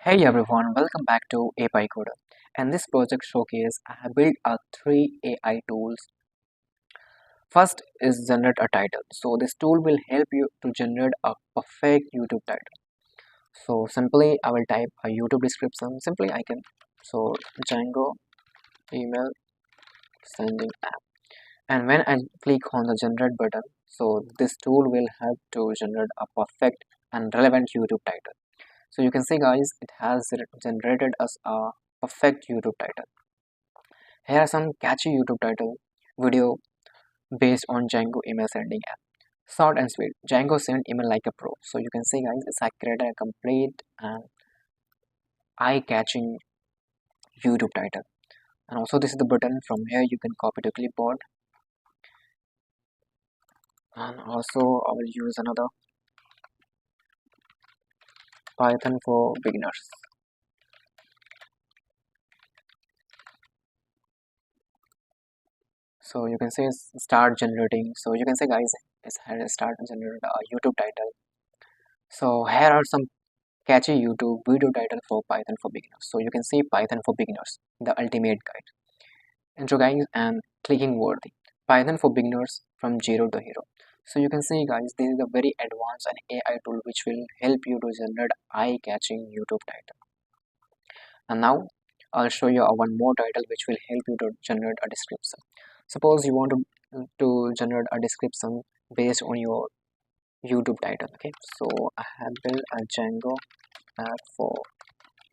Hey everyone, welcome back to AI Coder. In this project showcase, I have built three AI tools. First is generate a title. So this tool will help you to generate a perfect YouTube title. So simply I will type a YouTube description. Simply I can Django email sending app. And when I click on the generate button, so this tool will help to generate a perfect and relevant YouTube title. So you can see guys, it has generated us a perfect YouTube title. Here are some catchy YouTube title video based on Django email sending app. Short and sweet. Django send email like a pro. So you can see guys, it's I created a complete and eye-catching YouTube title. And also this is the button. From here you can copy to clipboard. And also I will use another Python for beginners. So you can say start generating. So you can say guys, it's had start generate a YouTube title. So here are some catchy YouTube video title for Python for beginners. So you can see Python for beginners, the ultimate guide. Intro guys and clicking worthy. Python for beginners from zero to hero. So you can see guys, this is a very advanced and AI tool which will help you to generate eye-catching YouTube title. And now I'll show you one more title which will help you to generate a description. Suppose you want to generate a description based on your YouTube title. Okay, so I have built a Django app for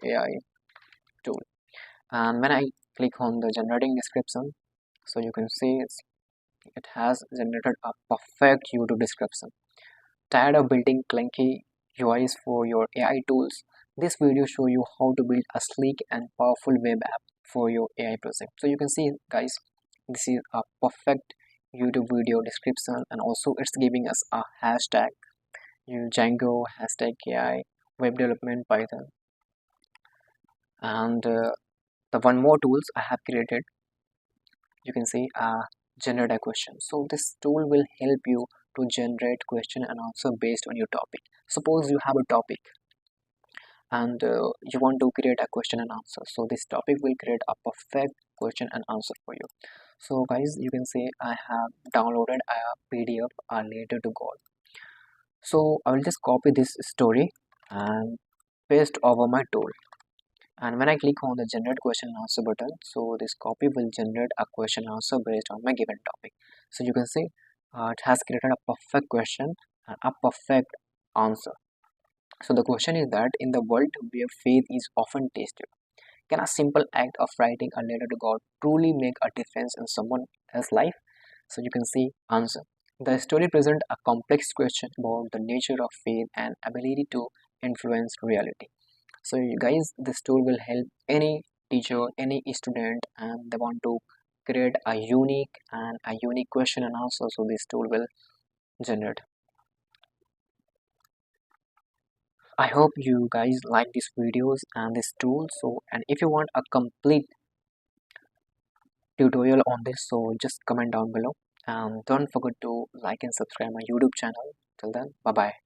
AI tool, and when I click on the generating description, so you can see it has generated a perfect YouTube description. Tired of building clunky UIs for your AI tools? This video show you how to build a sleek and powerful web app for your AI project. So you can see guys, this is a perfect YouTube video description, and also it's giving us a hashtag Django, hashtag AI, web development Python, and the one more tools I have created. You can see generate a question. So this tool will help you to generate question and answer based on your topic. Suppose you have a topic and you want to create a question and answer. So this topic will create a perfect question and answer for you. So guys, you can see I have downloaded a PDF later to go. So I will just copy this story and paste over my tool. And when I click on the generate question and answer button, so this copy will generate a question answer based on my given topic. So you can see it has created a perfect question and a perfect answer. So the question is that in the world where faith is often tested, can a simple act of writing a letter to God truly make a difference in someone else's life? So you can see answer. The story presents a complex question about the nature of faith and ability to influence reality. So you guys, this tool will help any teacher, any student, and they want to create a unique question and answer. So this tool will generate. I hope you guys like these videos and this tool. So, and if you want a complete tutorial on this, so just comment down below and don't forget to like and subscribe my YouTube channel. Till then, bye bye.